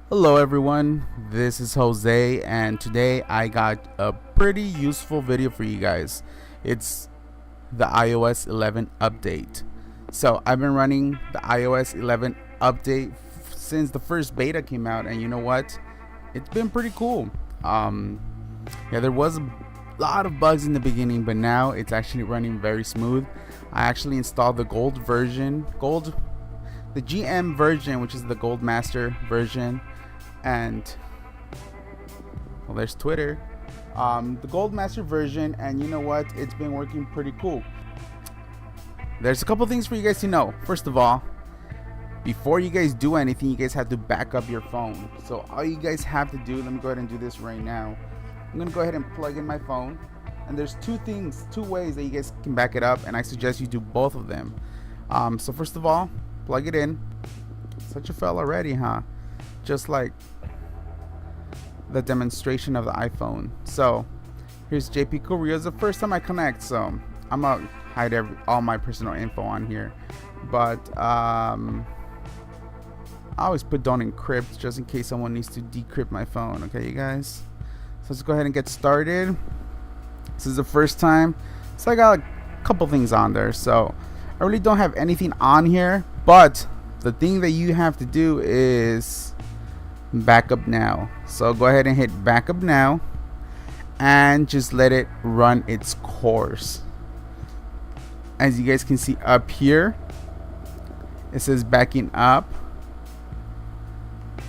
Hello everyone, this is Jose and today I got a pretty useful video for you guys. It's the iOS 11 update. So I've been running the iOS 11 update since the first beta came out, and you know what? It's been pretty cool. Yeah, there was a lot of bugs in the beginning, but now it's actually running very smooth. I actually installed the the GM version, which is the Gold Master version, and well, there's Twitter, the Gold Master version, and you know what? It's been working pretty cool. There's a couple things for you guys to know. First of all, before you guys do anything, you guys have to back up your phone. So all you guys have to do, let me go ahead and do this right now. I'm gonna go ahead and plug in my phone, and there's two ways that you guys can back it up, and I suggest you do both of them. So first of all, plug it in. Such a fail already, huh? Just like the demonstration of the iPhone. So here's Jaypcoolreal. It's the first time I connect, so I'm gonna hide all my personal info on here. But I always put don't encrypt just in case someone needs to decrypt my phone. Okay, you guys. So let's go ahead and get started. This is the first time, so I got a couple things on there. So I really don't have anything on here, but the thing that you have to do is backup now. So go ahead and hit backup now and just let it run its course. As you guys can see up here, it says backing up.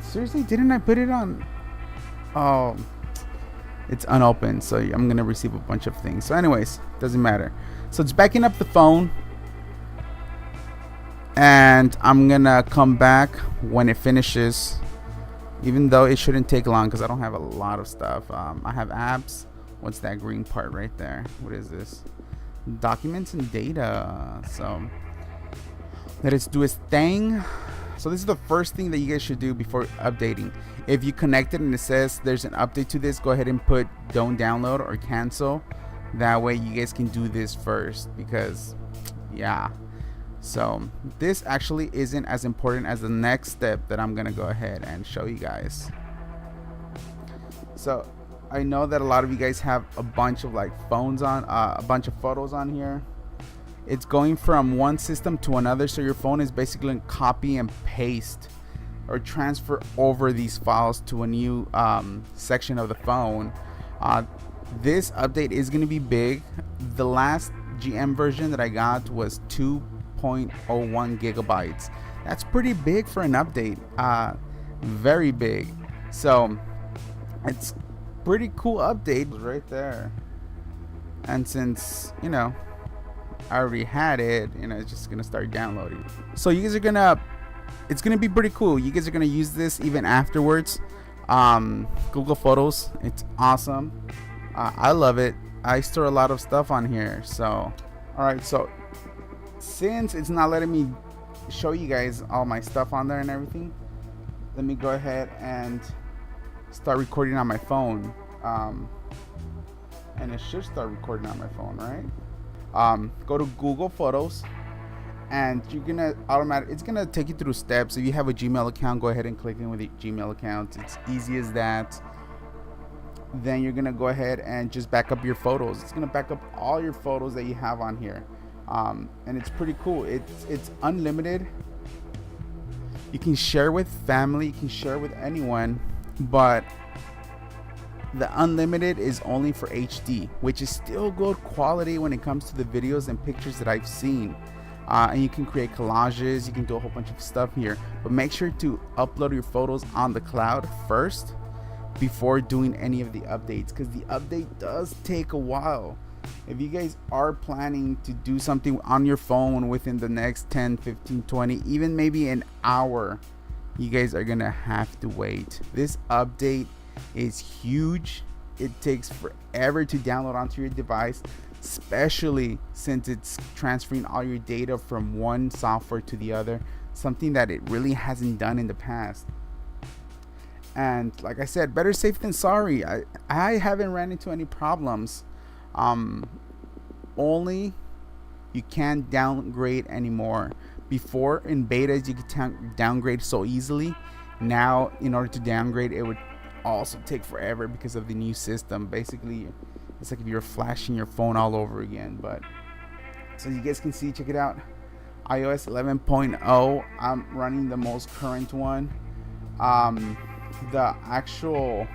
Seriously, didn't I put it on? Oh, it's unopened, so I'm gonna receive a bunch of things. So anyways, doesn't matter. So it's backing up the phone, and I'm gonna come back when it finishes, even though it shouldn't take long because I don't have a lot of stuff. I have apps. What's that green part right there? What is this? Documents and data. So let it do its thing. So this is the first thing that you guys should do before updating. If you connect it and it says there's an update to this, go ahead and put don't download or cancel. That way you guys can do this first, because yeah. So this actually isn't as important as the next step that I'm gonna go ahead and show you guys. So I know that a lot of you guys have a bunch of like phones on, a bunch of photos on here. It's going from one system to another, so your phone is basically going to copy and paste or transfer over these files to a new section of the phone. This update is going to be big. The last GM version that I got was 2.01 gigabytes. That's pretty big for an update. Very big. So it's pretty cool update right there. And since I already had it, it's just gonna start downloading. So you guys are it's gonna be pretty cool. You guys are gonna use this even afterwards. Google Photos, it's awesome. I love it. I store a lot of stuff on here. So alright, so since it's not letting me show you guys all my stuff on there and everything, let me go ahead and start recording on my phone. And it should start recording on my phone, right? Go to Google Photos, and you're gonna it's gonna take you through steps. If you have a Gmail account, go ahead and click in with a Gmail account. It's easy as that. Then you're gonna go ahead and just back up your photos. It's gonna back up all your photos that you have on here, and it's pretty cool. It's unlimited. You can share with family, you can share with anyone, but the unlimited is only for HD, which is still good quality when it comes to the videos and pictures that I've seen. And you can create collages, you can do a whole bunch of stuff here, but make sure to upload your photos on the cloud first before doing any of the updates, because the update does take a while. If you guys are planning to do something on your phone within the next 10, 15, 20, even maybe an hour, you guys are gonna have to wait. This update is huge. It takes forever to download onto your device, especially since it's transferring all your data from one software to the other, something that it really hasn't done in the past. And like I said, better safe than sorry. I haven't ran into any problems. Only you can't downgrade anymore. Before in betas you could downgrade so easily. Now, in order to downgrade, it would also take forever because of the new system. Basically, it's like if you're flashing your phone all over again. But so you guys can see, check it out, iOS 11.0. I'm running the most current one. The actual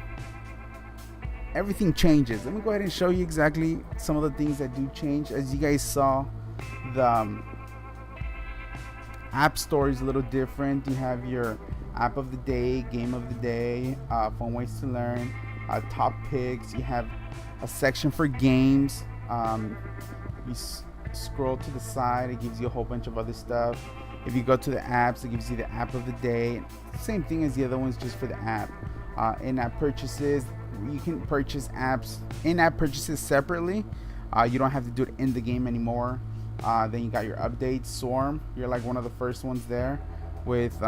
everything changes. Let me go ahead and show you exactly some of the things that do change. As you guys saw, the app store is a little different. You have your app of the day, game of the day, fun ways to learn, top picks. You have a section for games. You scroll to the side, it gives you a whole bunch of other stuff. If you go to the apps, it gives you the app of the day. Same thing as the other ones, just for the app. In-app purchases, you can purchase apps, in-app purchases separately. You don't have to do it in the game anymore. Then you got your updates. Swarm, you're like one of the first ones there with the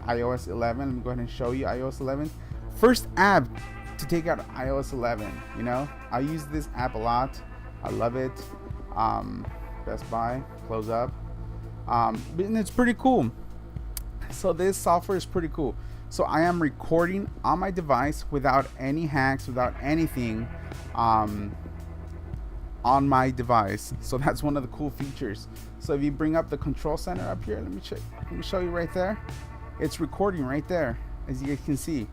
iOS 11. Let me go ahead and show you iOS 11. First app to take out iOS 11. You know, I use this app a lot. I love it. Best Buy, close up. And it's pretty cool. So this software is pretty cool. So I am recording on my device without any hacks, without anything on my device. So that's one of the cool features. So if you bring up the control center up here, let me show you right there. It's recording right there, as you guys can see.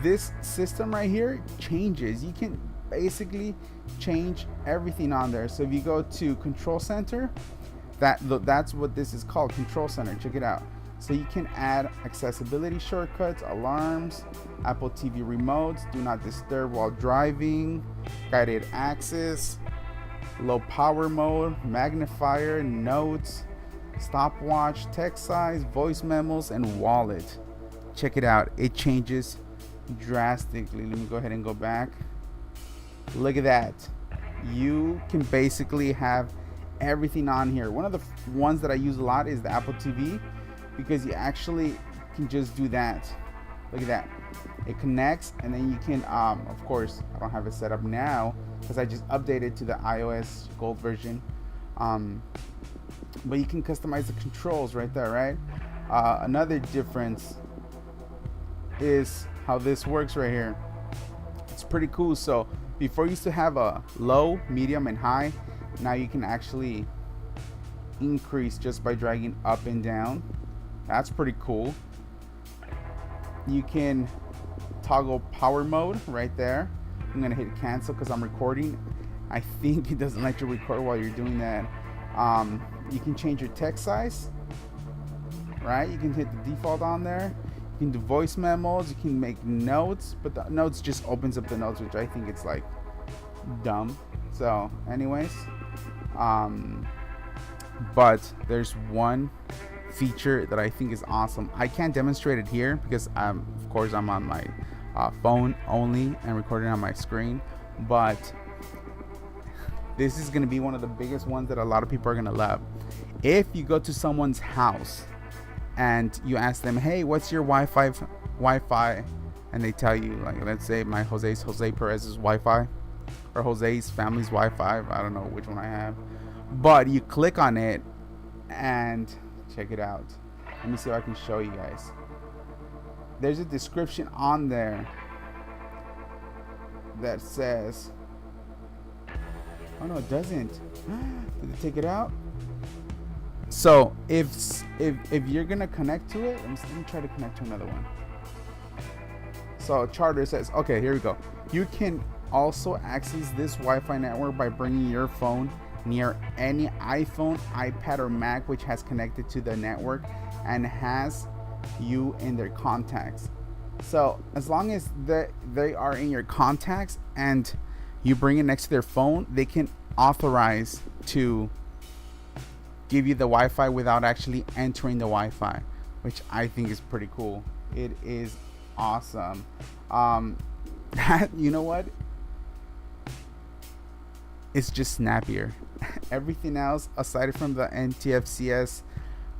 This system right here changes. You can basically change everything on there. So if you go to control center, that's what this is called, control center. Check it out. So you can add accessibility shortcuts, alarms, Apple TV remotes, do not disturb while driving, guided access, low power mode, magnifier, notes, stopwatch, text size, voice memos, and wallet. Check it out. It changes drastically. Let me go ahead and go back. Look at that. You can basically have everything on here. One of the ones that I use a lot is the Apple TV, because you actually can just do that. Look at that. It connects, and then you can of course, I don't have it set up now because I just updated to the iOS Gold version, but you can customize the controls right there, right? Another difference is how this works right here. It's pretty cool. So before you used to have a low, medium, and high. Now you can actually increase just by dragging up and down. That's pretty cool. You can toggle power mode right there. I'm gonna hit cancel because I'm recording. I think it doesn't let you record while you're doing that. You can change your text size, right? You can hit the default on there. You can do voice memos. You can make notes, but the notes just opens up the notes, which I think it's like dumb. So anyways, but there's one feature that I think is awesome. I can't demonstrate it here because of course I'm on my phone only and recording on my screen, but this is going to be one of the biggest ones that a lot of people are going to love. If you go to someone's house and you ask them, hey, what's your Wi-Fi, and they tell you, like, let's say my Jose Perez's Wi-Fi or Jose's family's Wi-Fi, I don't know which one I have, but you click on it and check it out. Let me see if I can show you guys. There's a description on there that says, oh no, it doesn't. Did it take it out? So if you're gonna connect to it, let me try to connect to another one. So Charter says, okay, here we go. You can also access this Wi-Fi network by bringing your phone near any iPhone, iPad, or Mac which has connected to the network and has you in their contacts. So as long as they are in your contacts and you bring it next to their phone, they can authorize to give you the Wi-Fi without actually entering the Wi-Fi, which I think is pretty cool. It is awesome. You know what? It's just snappier. Everything else, aside from the NTFCS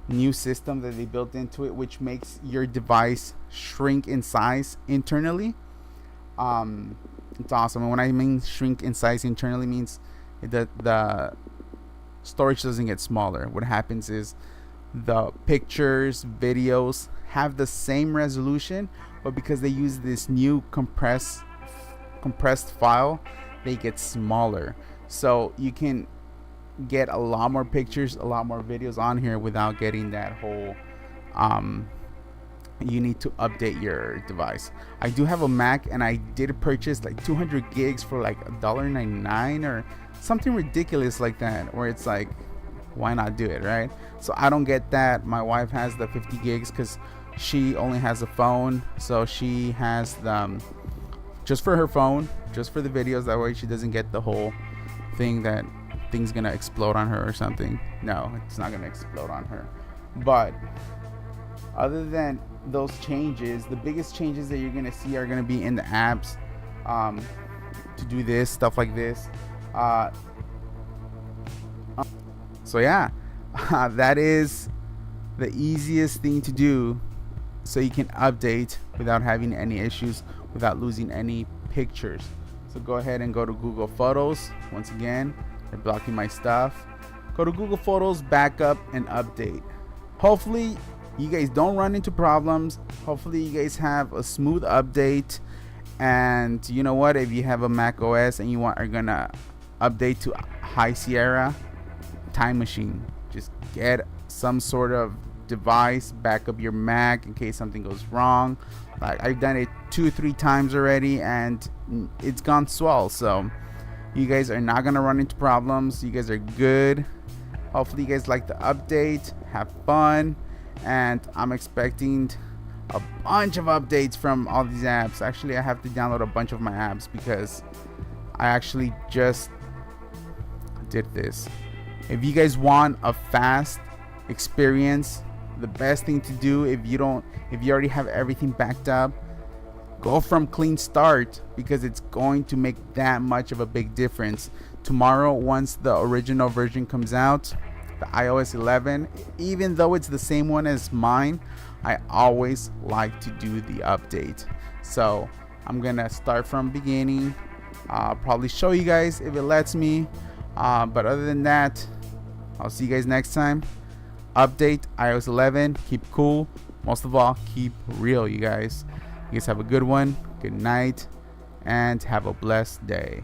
new system that they built into it, which makes your device shrink in size internally, it's awesome. And when I mean shrink in size internally, means that the storage doesn't get smaller. What happens is the pictures, videos have the same resolution, but because they use this new compressed file, they get smaller. So you can get a lot more pictures, a lot more videos on here without getting that whole you need to update your device. I do have a Mac, and I did purchase like 200 gigs for like $1.99 or something ridiculous like that, where it's like, why not do it, right? So I don't get that. My wife has the 50 gigs because she only has a phone, so she has the just for her phone, just for the videos. That way she doesn't get the whole thing that thing's gonna explode on her or something. No, it's not gonna explode on her. But other than those changes, the biggest changes that you're gonna see are gonna be in the apps to do this stuff like this. So yeah, that is the easiest thing to do, so you can update without having any issues, without losing any pictures. So go ahead and go to Google Photos. Once again, they're blocking my stuff. Go to Google Photos, backup, and update. Hopefully you guys don't run into problems. Hopefully you guys have a smooth update. And you know what, if you have a Mac OS and you are gonna update to High Sierra, Time Machine, just get some sort of device, back up your Mac in case something goes wrong. Like, I've done it 2-3 times already, and it's gone swell. So you guys are not gonna run into problems. You guys are good. Hopefully you guys like the update, have fun, and I'm expecting a bunch of updates from all these apps. Actually, I have to download a bunch of my apps because I actually just did this. If you guys want a fast experience, the best thing to do, if you already have everything backed up, go from clean start, because it's going to make that much of a big difference. Tomorrow, once the original version comes out, the iOS 11, even though it's the same one as mine, I always like to do the update. So I'm gonna start from beginning. I'll probably show you guys if it lets me, but other than that, I'll see you guys next time. Update iOS 11. Keep cool. Most of all, keep real, you guys. You guys have a good one. Good night, and have a blessed day.